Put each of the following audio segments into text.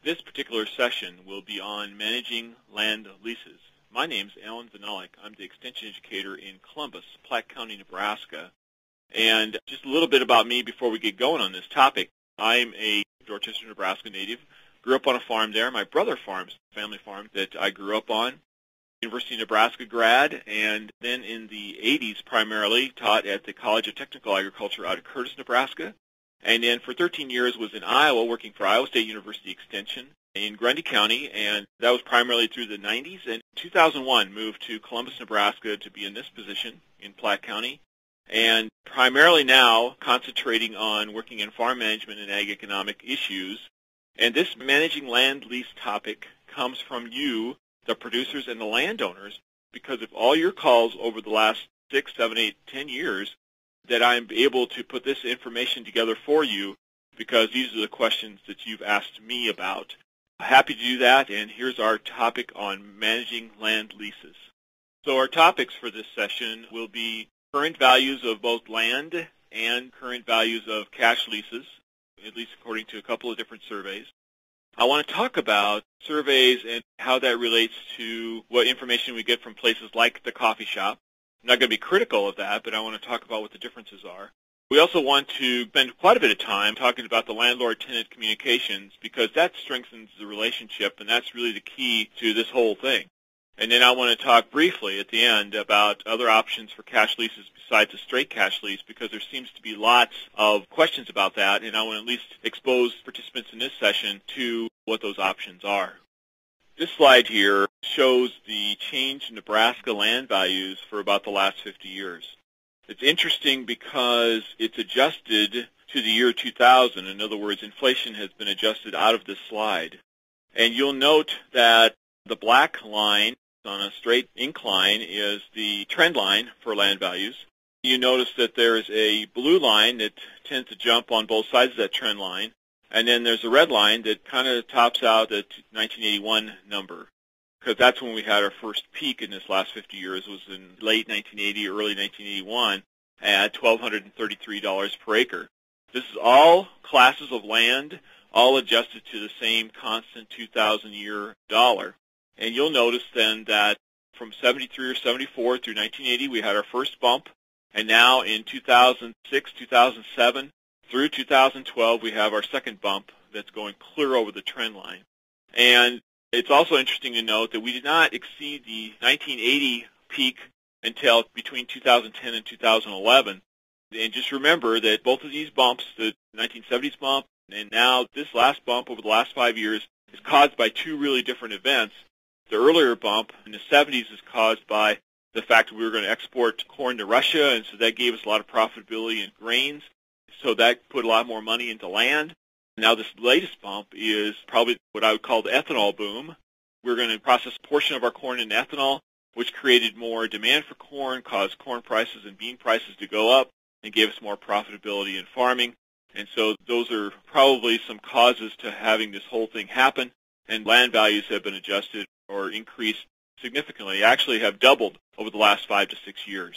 This particular session will be on managing land leases. My name's Allan Vyhnalek. I'm the Extension Educator in Columbus, Platte County, Nebraska. And just a little bit about me before we get going on this topic. I'm a Dorchester, Nebraska native. Grew up on a farm there. My brother farms, family farm that I grew up on. University of Nebraska grad, and then in the 80s primarily taught at the College of Technical Agriculture out of Curtis, Nebraska. And then for 13 years was in Iowa working for Iowa State University Extension in Grundy County, and that was primarily through the 90s. And in 2001 moved to Columbus, Nebraska to be in this position in Platte County. And primarily now concentrating on working in farm management and ag economic issues. And this managing land lease topic comes from you, the producers and the landowners, because of all your calls over the last 6, 7, 8, 10 years, that I'm able to put this information together for you because these are the questions that you've asked me about. Happy to do that, and here's our topic on managing land leases. So our topics for this session will be current values of both land and current values of cash leases, at least according to a couple of different surveys. I want to talk about surveys and how that relates to what information we get from places like the coffee shop. I'm not going to be critical of that, but I want to talk about what the differences are. We also want to spend quite a bit of time talking about the landlord-tenant communications because that strengthens the relationship, and that's really the key to this whole thing. And then I want to talk briefly at the end about other options for cash leases besides a straight cash lease because there seems to be lots of questions about that, and I want to at least expose participants in this session to what those options are. This slide here shows the change in Nebraska land values for about the last 50 years. It's interesting because it's adjusted to the year 2000. In other words, inflation has been adjusted out of this slide. And you'll note that the black line on a straight incline is the trend line for land values. You notice that there is a blue line that tends to jump on both sides of that trend line. And then there's a red line that kind of tops out the 1981 number, because that's when we had our first peak in this last 50 years, was in late 1980, early 1981, at $1,233 per acre. This is all classes of land, all adjusted to the same constant 2,000-year dollar. And you'll notice then that from 73 or 74 through 1980, we had our first bump, and now in 2006, 2007, through 2012, we have our second bump that's going clear over the trend line. And it's also interesting to note that we did not exceed the 1980 peak until between 2010 and 2011. And just remember that both of these bumps, the 1970s bump and now this last bump over the last 5 years, is caused by two really different events. The earlier bump in the 70s is caused by the fact that we were going to export corn to Russia, and so that gave us a lot of profitability in grains. So that put a lot more money into land. Now this latest bump is probably what I would call the ethanol boom. We're going to process a portion of our corn into ethanol, which created more demand for corn, caused corn prices and bean prices to go up, and gave us more profitability in farming. And so those are probably some causes to having this whole thing happen. And land values have been adjusted or increased significantly, actually have doubled over the last 5 to 6 years.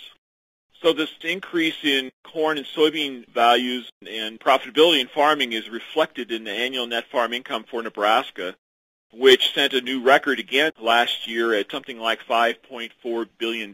So this increase in corn and soybean values and profitability in farming is reflected in the annual net farm income for Nebraska, which set a new record again last year at something like $5.4 billion.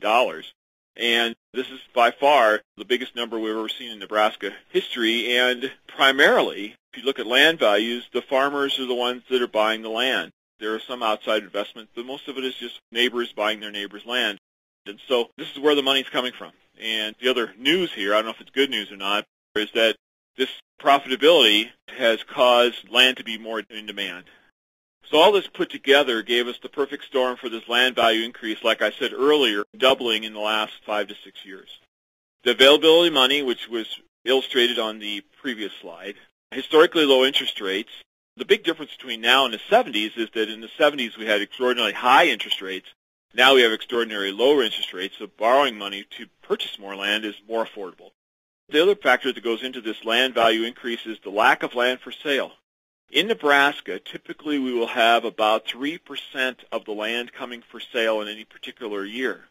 And this is by far the biggest number we've ever seen in Nebraska history. And primarily, if you look at land values, the farmers are the ones that are buying the land. There are some outside investments, but most of it is just neighbors buying their neighbors' land. And so this is where the money's coming from. And the other news here, I don't know if it's good news or not, is that this profitability has caused land to be more in demand. So all this put together gave us the perfect storm for this land value increase, like I said earlier, doubling in the last 5 to 6 years. The availability of money, which was illustrated on the previous slide, historically low interest rates. The big difference between now and the 70s is that in the 70s we had extraordinarily high interest rates. Now we have extraordinarily lower interest rates, so borrowing money to purchase more land is more affordable. The other factor that goes into this land value increase is the lack of land for sale. In Nebraska, typically we will have about 3% of the land coming for sale in any particular year.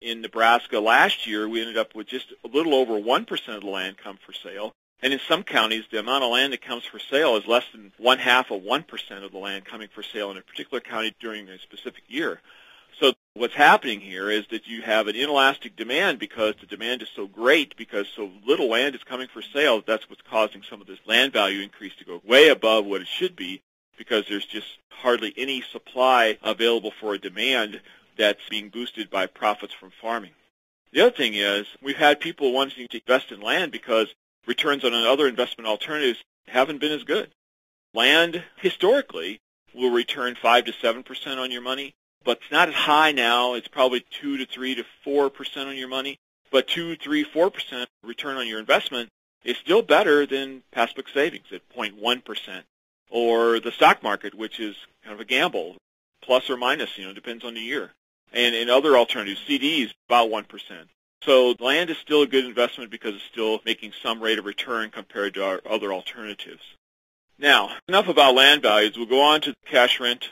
In Nebraska last year, we ended up with just a little over 1% of the land come for sale, And in some counties, the amount of land that comes for sale is less than 0.5% of the land coming for sale in a particular county during a specific year. So what's happening here is that you have an inelastic demand because the demand is so great, because so little land is coming for sale. That's what's causing some of this land value increase to go way above what it should be, because there's just hardly any supply available for a demand that's being boosted by profits from farming. The other thing is we've had people wanting to invest in land because returns on other investment alternatives haven't been as good. Land, historically, will return 5 to 7% on your money, but it's not as high now. It's probably 2 to 3 to 4% on your money. But 2, 3, 4% return on your investment is still better than passbook savings at 0.1%, or the stock market, which is kind of a gamble, plus or minus, depends on the year. And in other alternatives, CDs, about 1%. So land is still a good investment because it's still making some rate of return compared to our other alternatives. Now, enough about land values. We'll go on to cash rent.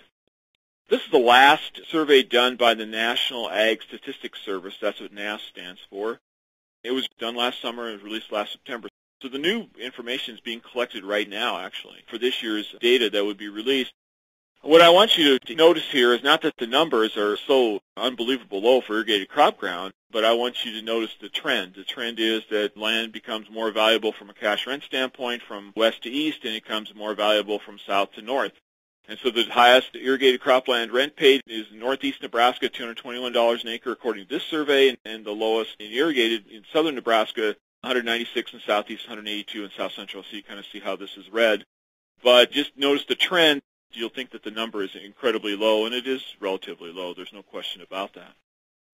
This is the last survey done by the National Ag Statistics Service. That's what NASS stands for. It was done last summer and was released last September. So the new information is being collected right now, actually, for this year's data that would be released. What I want you to notice here is not that the numbers are so unbelievable low for irrigated crop ground, but I want you to notice the trend. The trend is that land becomes more valuable from a cash rent standpoint from west to east, and it becomes more valuable from south to north. And so the highest irrigated cropland rent paid is northeast Nebraska, $221 an acre, according to this survey, and the lowest in irrigated in southern Nebraska, $196 in southeast, $182 in south central. So you kind of see how this is read. But just notice the trend. You'll think that the number is incredibly low, and it is relatively low. There's no question about that.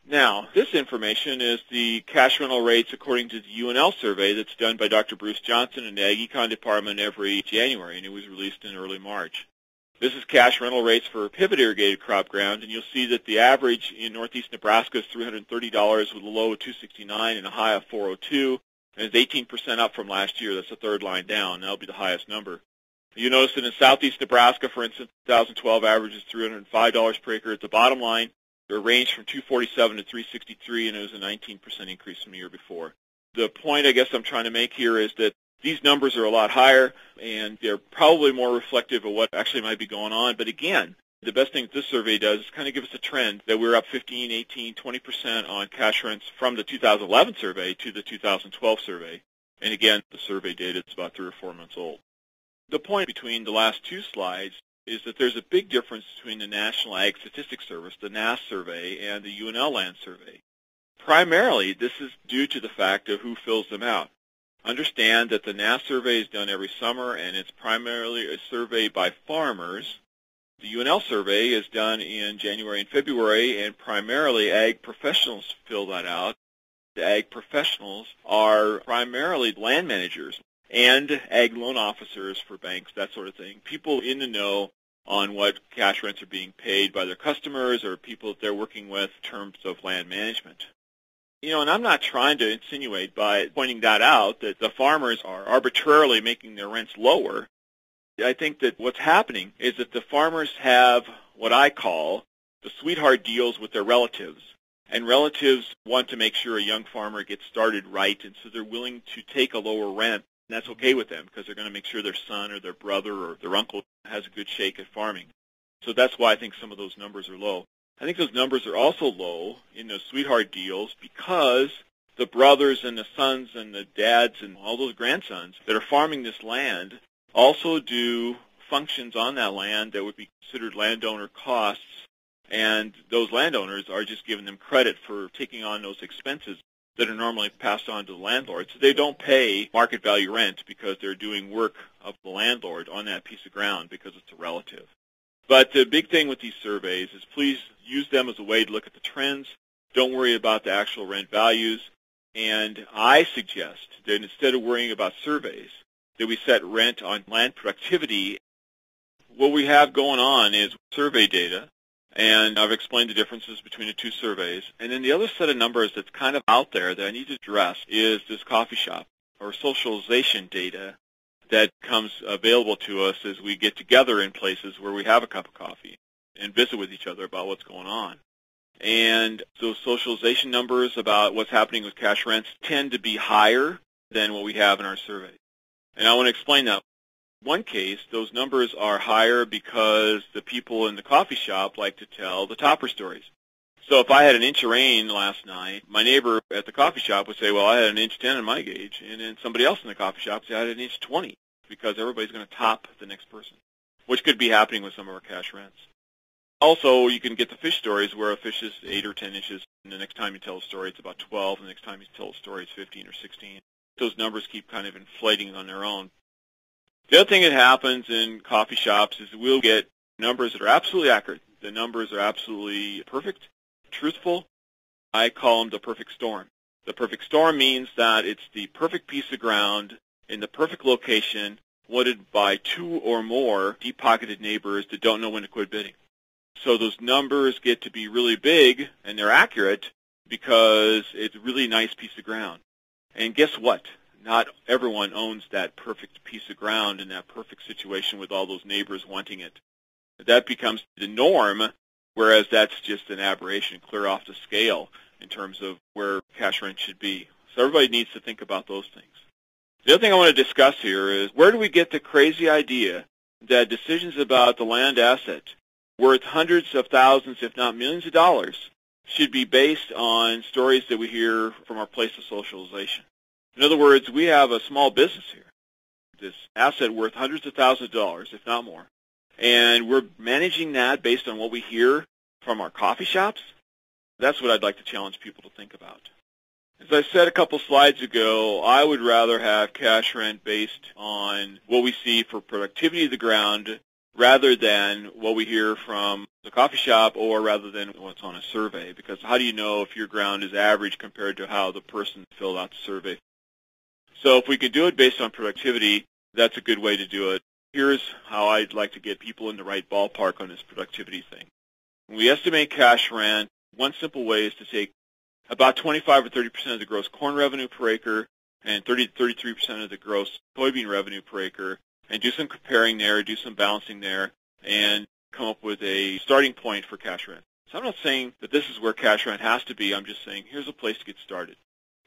Now, this information is the cash rental rates according to the UNL survey that's done by Dr. Bruce Johnson in the Ag Econ Department every January, and it was released in early March. This is cash rental rates for pivot irrigated crop ground, and you'll see that the average in northeast Nebraska is $330 with a low of $269 and a high of $402, and it's 18% up from last year. That's the third line down. That'll be the highest number. You notice that in southeast Nebraska, for instance, 2012 average is $305 per acre. At the bottom line, it ranged from $247 to $363, and it was a 19% increase from the year before. The point I guess I'm trying to make here is that these numbers are a lot higher, and they're probably more reflective of what actually might be going on. But again, the best thing that this survey does is kind of give us a trend that we're up 15, 18, 20% on cash rents from the 2011 survey to the 2012 survey. And again, the survey data is about 3 or 4 months old. The point between the last two slides is that there's a big difference between the National Ag Statistics Service, the NASS survey, and the UNL land survey. Primarily, this is due to the fact of who fills them out. Understand that the NASS survey is done every summer, and it's primarily a survey by farmers. The UNL survey is done in January and February, and primarily ag professionals fill that out. The ag professionals are primarily land managers and ag loan officers for banks, that sort of thing. People in the know on what cash rents are being paid by their customers or people that they're working with in terms of land management. And I'm not trying to insinuate by pointing that out that the farmers are arbitrarily making their rents lower. I think that what's happening is that the farmers have what I call the sweetheart deals with their relatives. And relatives want to make sure a young farmer gets started right, and so they're willing to take a lower rent. And that's okay with them because they're going to make sure their son or their brother or their uncle has a good shake at farming. So that's why I think some of those numbers are low. I think those numbers are also low in those sweetheart deals because the brothers and the sons and the dads and all those grandsons that are farming this land also do functions on that land that would be considered landowner costs, and those landowners are just giving them credit for taking on those expenses that are normally passed on to the landlord. So they don't pay market value rent because they're doing work of the landlord on that piece of ground because it's a relative. But the big thing with these surveys is please use them as a way to look at the trends. Don't worry about the actual rent values. And I suggest that instead of worrying about surveys, that we set rent on land productivity. What we have going on is survey data, and I've explained the differences between the two surveys. And then the other set of numbers that's kind of out there that I need to address is this coffee shop or socialization data that comes available to us as we get together in places where we have a cup of coffee and visit with each other about what's going on. And those socialization numbers about what's happening with cash rents tend to be higher than what we have in our survey. And I want to explain that. One case, those numbers are higher because the people in the coffee shop like to tell the topper stories. So if I had an inch of rain last night, my neighbor at the coffee shop would say, well, I had an inch 10 in my gauge, and then somebody else in the coffee shop said I had an inch 20, because everybody's going to top the next person, which could be happening with some of our cash rents. Also, you can get the fish stories where a fish is 8 or 10 inches, and the next time you tell a story, it's about 12, and the next time you tell a story, it's 15 or 16. Those numbers keep kind of inflating on their own. The other thing that happens in coffee shops is we'll get numbers that are absolutely accurate. The numbers are absolutely perfect, truthful. I call them the perfect storm. The perfect storm means that it's the perfect piece of ground in the perfect location, wanted by 2 or more deep-pocketed neighbors that don't know when to quit bidding. So those numbers get to be really big, and they're accurate because it's a really nice piece of ground. And guess what? Not everyone owns that perfect piece of ground in that perfect situation with all those neighbors wanting it. That becomes the norm, whereas that's just an aberration, clear off the scale in terms of where cash rent should be. So everybody needs to think about those things. The other thing I want to discuss here is, where do we get the crazy idea that decisions about the land asset worth hundreds of thousands, if not millions of dollars, should be based on stories that we hear from our place of socialization? In other words, we have a small business here, this asset worth hundreds of thousands of dollars, if not more, and we're managing that based on what we hear from our coffee shops. That's what I'd like to challenge people to think about. As I said a couple slides ago, I would rather have cash rent based on what we see for productivity of the ground rather than what we hear from the coffee shop, or rather than what's on a survey, because how do you know if your ground is average compared to how the person filled out the survey? So if we could do it based on productivity, that's a good way to do it. Here's how I'd like to get people in the right ballpark on this productivity thing. When we estimate cash rent, one simple way is to take about 25 or 30% of the gross corn revenue per acre and 30 to 33% of the gross soybean revenue per acre, and do some comparing there, do some balancing there, and come up with a starting point for cash rent. So I'm not saying that this is where cash rent has to be. I'm just saying here's a place to get started.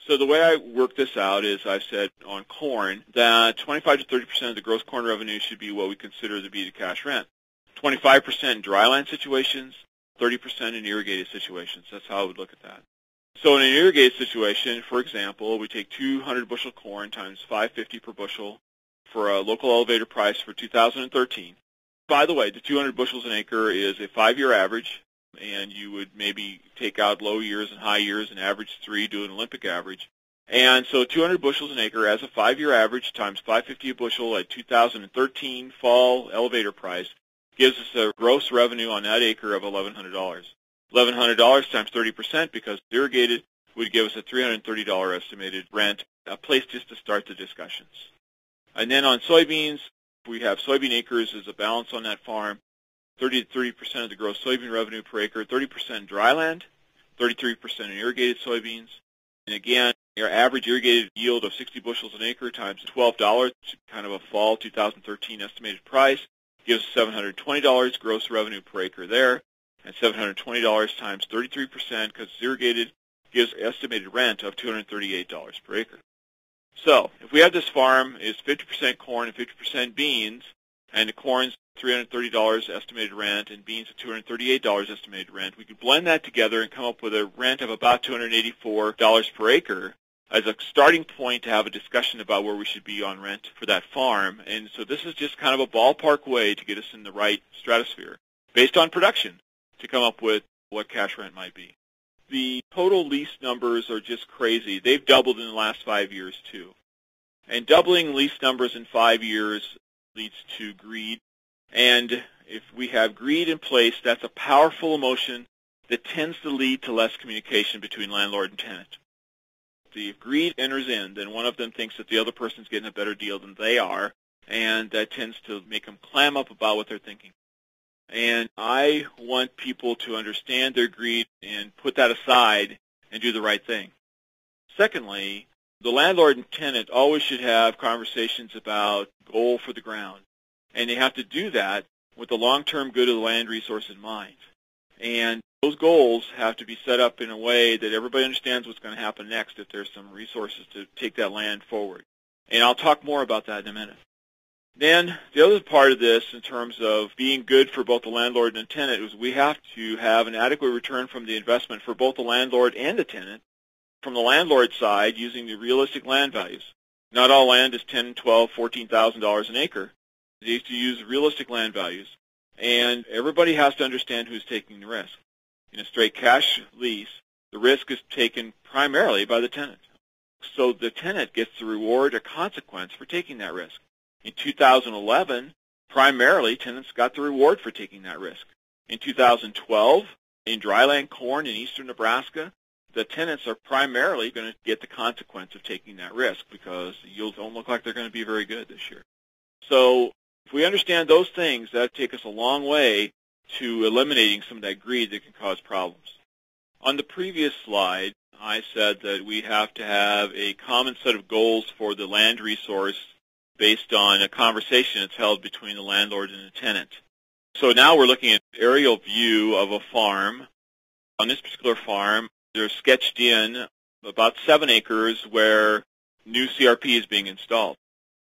So the way I work this out is, I've said on corn that 25 to 30% of the gross corn revenue should be what we consider to be the cash rent. 25% in dryland situations, 30% in irrigated situations. That's how I would look at that. So in an irrigated situation, for example, we take 200 bushel corn times $5.50 per bushel for a local elevator price for 2013. By the way, the 200 bushels an acre is a 5-year average, and you would maybe take out low years and high years and average 3, do an Olympic average. And so 200 bushels an acre as a 5-year average times $5.50 a bushel at 2013 fall elevator price gives us a gross revenue on that acre of $1,100. $1,100 times 30%, because irrigated, would give us a $330 estimated rent, a place just to start the discussions. And then on soybeans, we have soybean acres as a balance on that farm, 30 to 30% of the gross soybean revenue per acre, 30% dryland, 33% in irrigated soybeans. And again, your average irrigated yield of 60 bushels an acre times $12, kind of a fall 2013 estimated price, gives $720 gross revenue per acre there, and $720 times 33%, because it's irrigated, gives estimated rent of $238 per acre. So if we have this farm is 50% corn and 50% beans, and the corn's $330 estimated rent and beans at $238 estimated rent, we could blend that together and come up with a rent of about $284 per acre as a starting point to have a discussion about where we should be on rent for that farm. And so this is just kind of a ballpark way to get us in the right stratosphere, based on production, to come up with what cash rent might be. The total lease numbers are just crazy. They've doubled in the last 5 years, too. And doubling lease numbers in 5 years leads to greed. And if we have greed in place, that's a powerful emotion that tends to lead to less communication between landlord and tenant. If greed enters in, then one of them thinks that the other person's getting a better deal than they are, and that tends to make them clam up about what they're thinking. And I want people to understand their greed and put that aside and do the right thing. Secondly, the landlord and tenant always should have conversations about goal for the ground. And they have to do that with the long-term good of the land resource in mind. And those goals have to be set up in a way that everybody understands what's going to happen next if there's some resources to take that land forward. And I'll talk more about that in a minute. Then the other part of this in terms of being good for both the landlord and the tenant is we have to have an adequate return from the investment for both the landlord and the tenant. From the landlord side, using the realistic land values. Not all land is $10,000, $12,000, $14,000 an acre. They used to use realistic land values. And everybody has to understand who's taking the risk. In a straight cash lease, the risk is taken primarily by the tenant. So the tenant gets the reward or consequence for taking that risk. In 2011, primarily tenants got the reward for taking that risk. In 2012, in dryland corn in eastern Nebraska, the tenants are primarily going to get the consequence of taking that risk because the yields don't look like they're going to be very good this year. So if we understand those things, that take us a long way to eliminating some of that greed that can cause problems. On the previous slide, I said that we have to have a common set of goals for the land resource based on a conversation that's held between the landlord and the tenant. So now we're looking at an aerial view of a farm. On this particular farm, they're sketched in about 7 acres where new CRP is being installed.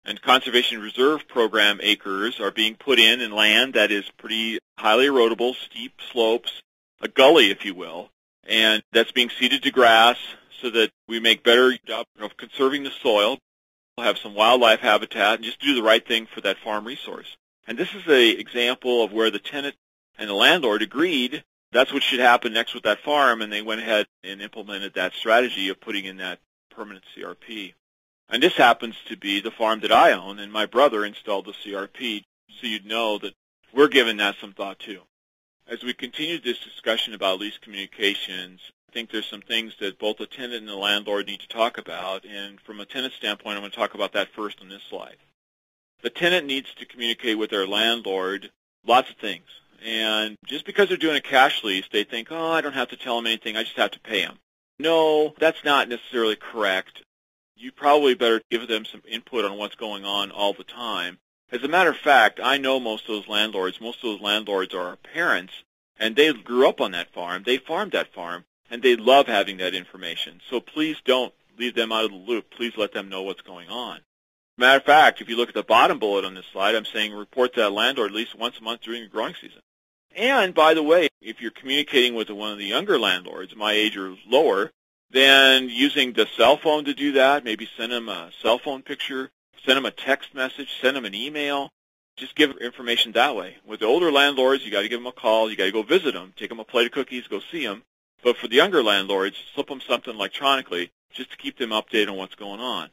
And Conservation Reserve Program acres are being put in land that is pretty highly erodible, steep slopes, a gully, if you will. And that's being seeded to grass so that we make better job of conserving the soil, we'll have some wildlife habitat, and just do the right thing for that farm resource. And this is an example of where the tenant and the landlord agreed that's what should happen next with that farm, and they went ahead and implemented that strategy of putting in that permanent CRP. And this happens to be the farm that I own, and my brother installed the CRP, so you'd know that we're giving that some thought too. As we continue this discussion about lease communications, I think there's some things that both the tenant and the landlord need to talk about, and from a tenant standpoint, I'm going to talk about that first on this slide. The tenant needs to communicate with their landlord lots of things. And just because they're doing a cash lease, they think, oh, I don't have to tell them anything, I just have to pay them. No, that's not necessarily correct. You probably better give them some input on what's going on all the time. As a matter of fact, I know most of those landlords. Most of those landlords are our parents, and they grew up on that farm. They farmed that farm, and they love having that information. So please don't leave them out of the loop. Please let them know what's going on. Matter of fact, if you look at the bottom bullet on this slide, I'm saying report to that landlord at least once a month during the growing season. And, by the way, if you're communicating with one of the younger landlords, my age or lower, then using the cell phone to do that, maybe send them a cell phone picture, send them a text message, send them an email, just give information that way. With the older landlords, you got to give them a call, you got to go visit them, take them a plate of cookies, go see them. But for the younger landlords, slip them something electronically just to keep them updated on what's going on.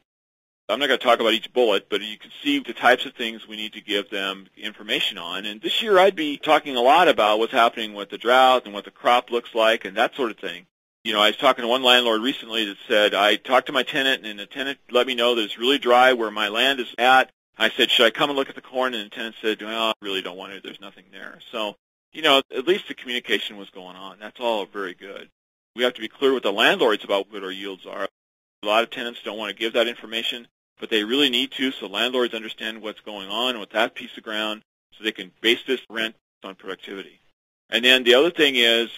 I'm not going to talk about each bullet, but you can see the types of things we need to give them information on. And this year I'd be talking a lot about what's happening with the drought and what the crop looks like and that sort of thing. You know, I was talking to one landlord recently that said, I talked to my tenant, and the tenant let me know that it's really dry where my land is at. I said, should I come and look at the corn? And the tenant said, well, I really don't want to. There's nothing there. So, you know, at least the communication was going on. That's all very good. We have to be clear with the landlords about what our yields are. A lot of tenants don't want to give that information, but they really need to, so landlords understand what's going on with that piece of ground so they can base this rent on productivity. And then the other thing is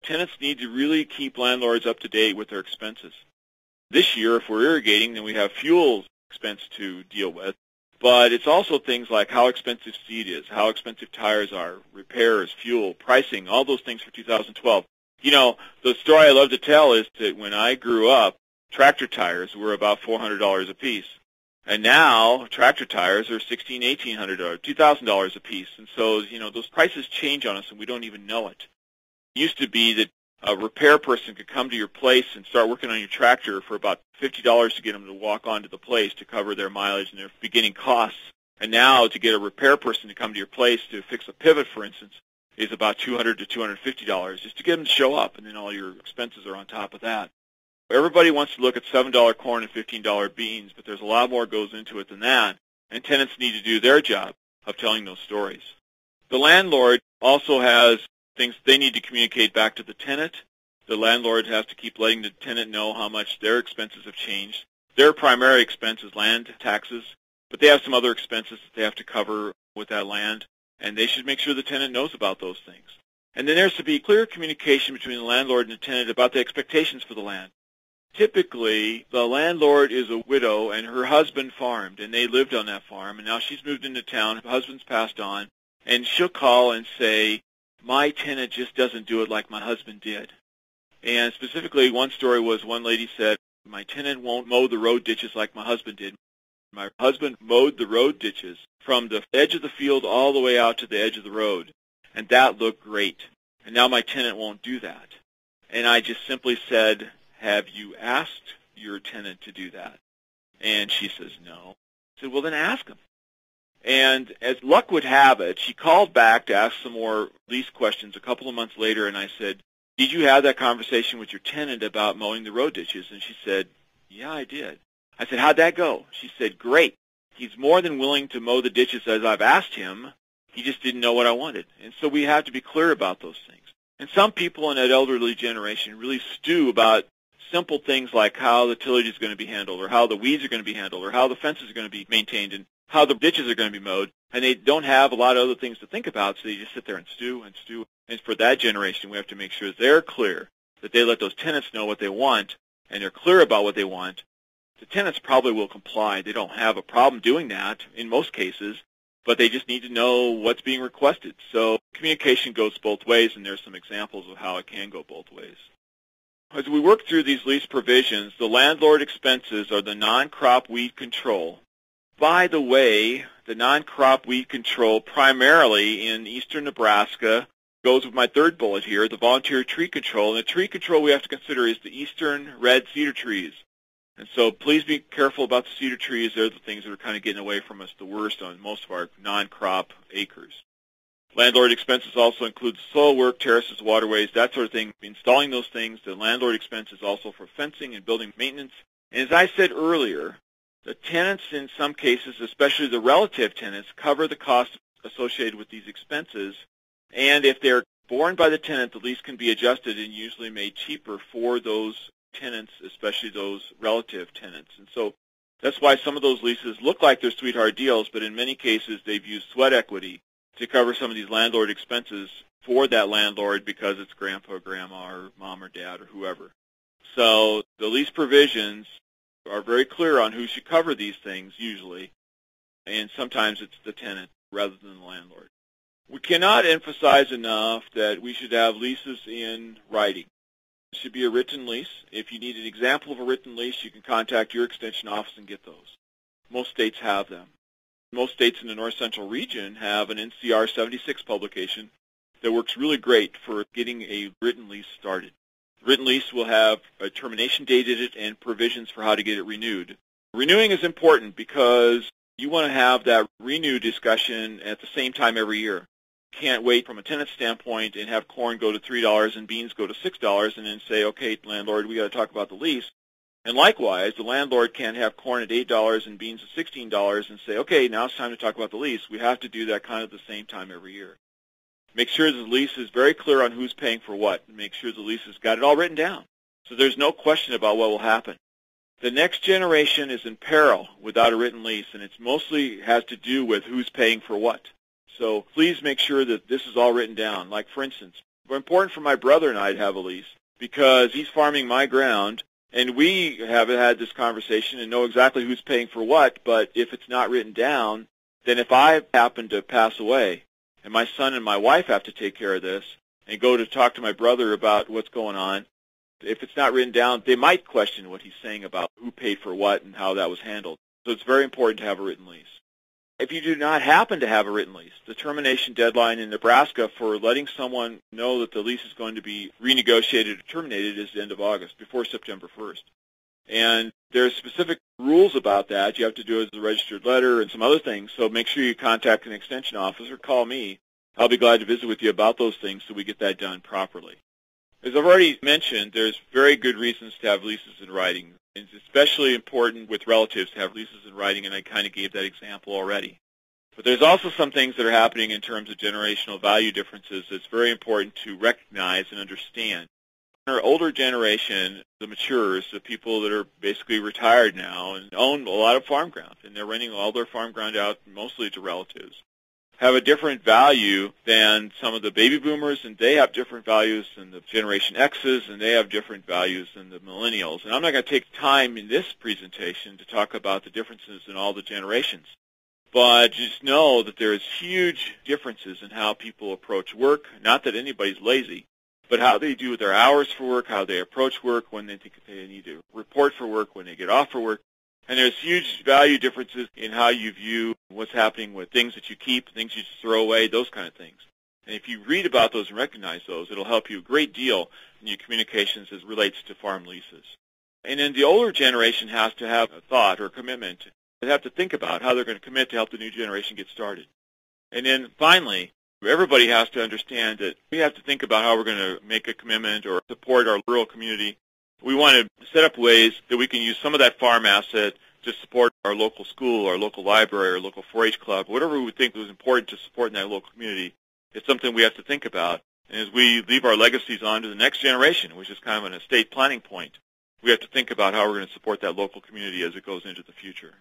tenants need to really keep landlords up to date with their expenses. This year, if we're irrigating, then we have fuel expense to deal with, but it's also things like how expensive seed is, how expensive tires are, repairs, fuel, pricing, all those things for 2012. You know, the story I love to tell is that when I grew up, tractor tires were about $400 a piece. And now tractor tires are $1,600, $1,800, $2,000 a piece. And so, you know, those prices change on us and we don't even know it. It used to be that a repair person could come to your place and start working on your tractor for about $50 to get them to walk onto the place to cover their mileage and their beginning costs. And now to get a repair person to come to your place to fix a pivot, for instance, is about $200 to $250 just to get them to show up, and then all your expenses are on top of that. Everybody wants to look at $7 corn and $15 beans, but there's a lot more goes into it than that, and tenants need to do their job of telling those stories. The landlord also has things they need to communicate back to the tenant. The landlord has to keep letting the tenant know how much their expenses have changed. Their primary expense is land taxes, but they have some other expenses that they have to cover with that land, and they should make sure the tenant knows about those things. And then there's to be clear communication between the landlord and the tenant about the expectations for the land. typically the landlord is a widow and her husband farmed, and they lived on that farm, and now she's moved into town, her husband's passed on, and she'll call and say, my tenant just doesn't do it like my husband did. And specifically, one story was one lady said, my tenant won't mow the road ditches like my husband did. My husband mowed the road ditches from the edge of the field all the way out to the edge of the road, and that looked great. And now my tenant won't do that. And I just simply said, have you asked your tenant to do that? And she says, no. I said, well, then ask him. And as luck would have it, she called back to ask some more lease questions a couple of months later, and I said, did you have that conversation with your tenant about mowing the road ditches? And she said, yeah, I did. I said, how'd that go? She said, great. He's more than willing to mow the ditches as I've asked him. He just didn't know what I wanted. And so we have to be clear about those things. And some people in that elderly generation really stew about simple things like how the tillage is going to be handled, or how the weeds are going to be handled, or how the fences are going to be maintained, and how the ditches are going to be mowed. And they don't have a lot of other things to think about, so they just sit there and stew and stew. And for that generation, we have to make sure they're clear, that they let those tenants know what they want, and they're clear about what they want. The tenants probably will comply. They don't have a problem doing that in most cases, but they just need to know what's being requested. So communication goes both ways, and there's some examples of how it can go both ways. As we work through these lease provisions, the landlord expenses are the non-crop weed control. By the way, the non-crop weed control primarily in eastern Nebraska goes with my third bullet here, the volunteer tree control. And the tree control we have to consider is the eastern red cedar trees. And so please be careful about the cedar trees. They're the things that are kind of getting away from us the worst on most of our non-crop acres. Landlord expenses also include soil work, terraces, waterways, that sort of thing. Installing those things, the landlord expense is also for fencing and building maintenance. And as I said earlier, the tenants in some cases, especially the relative tenants, cover the costs associated with these expenses. And if they're borne by the tenant, the lease can be adjusted and usually made cheaper for those tenants, especially those relative tenants. And so that's why some of those leases look like they're sweetheart deals, but in many cases they've used sweat equity to cover some of these landlord expenses for that landlord because it's grandpa or grandma or mom or dad or whoever. So the lease provisions are very clear on who should cover these things usually, and sometimes it's the tenant rather than the landlord. We cannot emphasize enough that we should have leases in writing. It should be a written lease. If you need an example of a written lease, you can contact your extension office and get those. Most states have them. Most states in the north central region have an NCR 76 publication that works really great for getting a written lease started. The written lease will have a termination date in it and provisions for how to get it renewed. Renewing is important because you want to have that renew discussion at the same time every year. Can't wait from a tenant standpoint and have corn go to $3 and beans go to $6 and then say, okay, landlord, we got to talk about the lease. And likewise, the landlord can't have corn at $8 and beans at $16 and say, okay, now it's time to talk about the lease. We have to do that kind of the same time every year. Make sure the lease is very clear on who's paying for what, and make sure the lease has got it all written down so there's no question about what will happen. The next generation is in peril without a written lease, and it mostly has to do with who's paying for what. So please make sure that this is all written down. Like, for instance, it's important for my brother and I to have a lease because he's farming my ground, and we have had this conversation and know exactly who's paying for what, but if it's not written down, then if I happen to pass away and my son and my wife have to take care of this and go to talk to my brother about what's going on, if it's not written down, they might question what he's saying about who paid for what and how that was handled. So it's very important to have a written lease. If you do not happen to have a written lease, the termination deadline in Nebraska for letting someone know that the lease is going to be renegotiated or terminated is the end of August, before September 1st. And there's specific rules about that. You have to do it as a registered letter and some other things, so make sure you contact an extension office or call me. I'll be glad to visit with you about those things so we get that done properly. As I've already mentioned, there's very good reasons to have leases in writing. It's especially important with relatives to have leases in writing, and I kind of gave that example already. But there's also some things that are happening in terms of generational value differences that's very important to recognize and understand. Our older generation, the matures, the people that are basically retired now and own a lot of farm ground, and they're renting all their farm ground out mostly to relatives, have a different value than some of the baby boomers, and they have different values than the Generation X's, and they have different values than the millennials. And I'm not going to take time in this presentation to talk about the differences in all the generations, but just know that there's huge differences in how people approach work. Not that anybody's lazy, but how they do their hours for work, how they approach work, when they think they need to report for work, when they get off for work. And there's huge value differences in how you view what's happening with things that you keep, things you just throw away, those kind of things. And if you read about those and recognize those, it'll help you a great deal in your communications as it relates to farm leases. And then the older generation has to have a thought or a commitment. They have to think about how they're going to commit to help the new generation get started. And then finally, everybody has to understand that we have to think about how we're going to make a commitment or support our rural community. We want to set up ways that we can use some of that farm asset to support our local school, our local library, our local 4-H club, whatever we think was important to support in that local community. It's something we have to think about. And as we leave our legacies on to the next generation, which is kind of an estate planning point, we have to think about how we're going to support that local community as it goes into the future.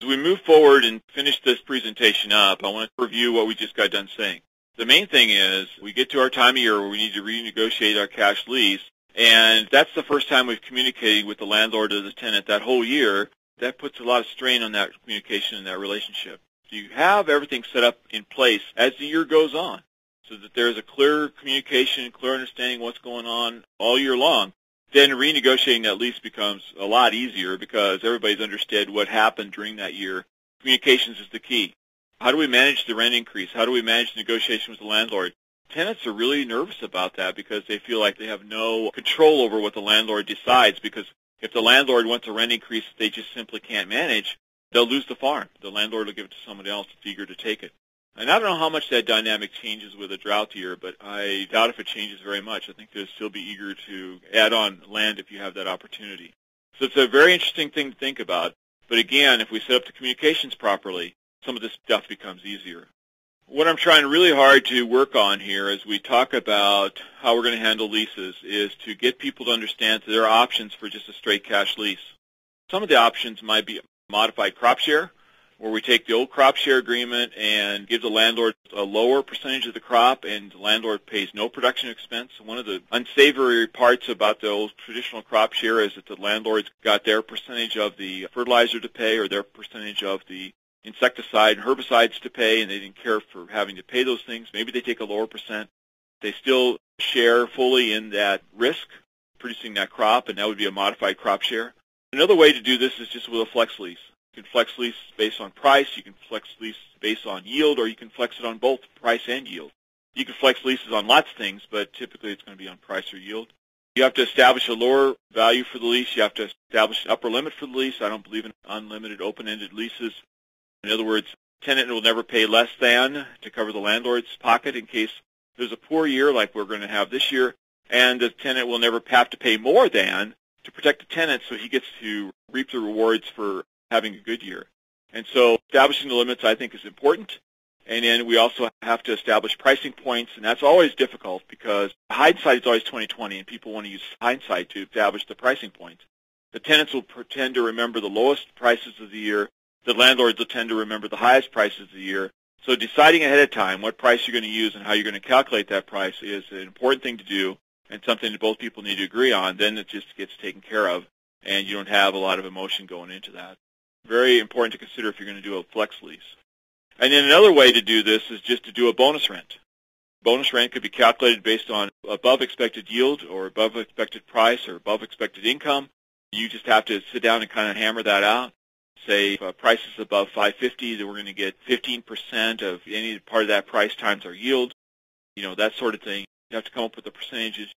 As we move forward and finish this presentation up, I want to review what we just got done saying. The main thing is we get to our time of year where we need to renegotiate our cash lease, and that's the first time we've communicated with the landlord or the tenant that whole year. That puts a lot of strain on that communication and that relationship. So you have everything set up in place as the year goes on so that there's a clear communication, clear understanding what's going on all year long. Then renegotiating that lease becomes a lot easier because everybody's understood what happened during that year. Communications is the key. How do we manage the rent increase? How do we manage the negotiation with the landlord? Tenants are really nervous about that because they feel like they have no control over what the landlord decides, because if the landlord wants a rent increase they just simply can't manage, they'll lose the farm. The landlord will give it to somebody else that's eager to take it. And I don't know how much that dynamic changes with a drought year, but I doubt if it changes very much. I think they'll still be eager to add on land if you have that opportunity. So it's a very interesting thing to think about. But again, if we set up the communications properly, some of this stuff becomes easier. What I'm trying really hard to work on here as we talk about how we're going to handle leases is to get people to understand that there are options for just a straight cash lease. Some of the options might be modified crop share, where we take the old crop share agreement and give the landlord a lower percentage of the crop, and the landlord pays no production expense. One of the unsavory parts about the old traditional crop share is that the landlord's got their percentage of the fertilizer to pay or their percentage of the insecticide and herbicides to pay, and they didn't care for having to pay those things. Maybe they take a lower percent. They still share fully in that risk, producing that crop, and that would be a modified crop share. Another way to do this is just with a flex lease. You can flex lease based on price, you can flex lease based on yield, or you can flex it on both price and yield. You can flex leases on lots of things, but typically it's going to be on price or yield. You have to establish a lower value for the lease. You have to establish an upper limit for the lease. I don't believe in unlimited open-ended leases. In other words, the tenant will never pay less than to cover the landlord's pocket in case there's a poor year like we're going to have this year, and the tenant will never have to pay more than to protect the tenant so he gets to reap the rewards for having a good year. And so establishing the limits, I think, is important. And then we also have to establish pricing points, and that's always difficult because hindsight is always 20/20, and people want to use hindsight to establish the pricing points. The tenants will tend to remember the lowest prices of the year. The landlords will tend to remember the highest prices of the year. So deciding ahead of time what price you're going to use and how you're going to calculate that price is an important thing to do and something that both people need to agree on. Then it just gets taken care of, and you don't have a lot of emotion going into that. Very important to consider if you're going to do a flex lease. And then another way to do this is just to do a bonus rent. Bonus rent could be calculated based on above expected yield or above expected price or above expected income. You just have to sit down and kind of hammer that out. Say if price is above $5.50, then we're going to get 15% of any part of that price times our yield, that sort of thing. You have to come up with the percentages.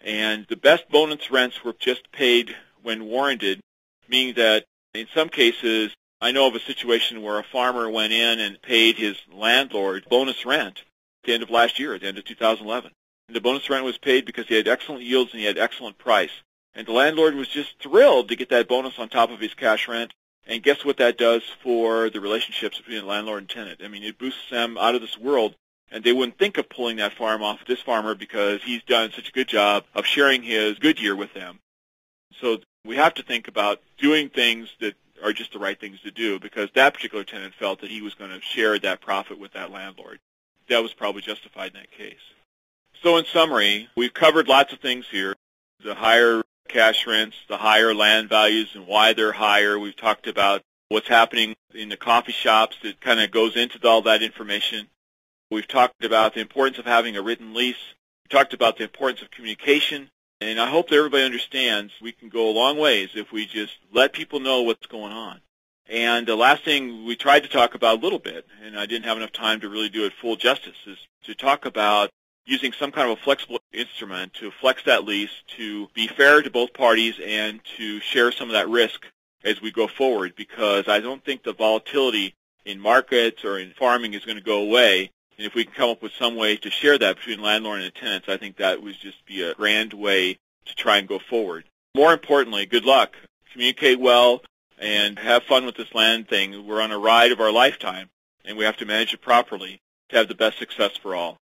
And the best bonus rents were just paid when warranted, meaning that in some cases, I know of a situation where a farmer went in and paid his landlord bonus rent at the end of last year, at the end of 2011. And the bonus rent was paid because he had excellent yields and he had excellent price. And the landlord was just thrilled to get that bonus on top of his cash rent. And guess what that does for the relationships between the landlord and tenant? I mean, it boosts them out of this world, and they wouldn't think of pulling that farm off of this farmer because he's done such a good job of sharing his good year with them. So we have to think about doing things that are just the right things to do, because that particular tenant felt that he was going to share that profit with that landlord. That was probably justified in that case. So in summary, we've covered lots of things here. The higher cash rents, the higher land values and why they're higher. We've talked about what's happening in the coffee shops that kind of goes into all that information. We've talked about the importance of having a written lease. We talked about the importance of communication. And I hope that everybody understands we can go a long ways if we just let people know what's going on. And the last thing we tried to talk about a little bit, and I didn't have enough time to really do it full justice, is to talk about using some kind of a flexible instrument to flex that lease, to be fair to both parties, and to share some of that risk as we go forward, because I don't think the volatility in markets or in farming is going to go away. And if we can come up with some way to share that between landlord and the tenants, I think that would just be a grand way to try and go forward. More importantly, good luck. Communicate well and have fun with this land thing. We're on a ride of our lifetime, and we have to manage it properly to have the best success for all.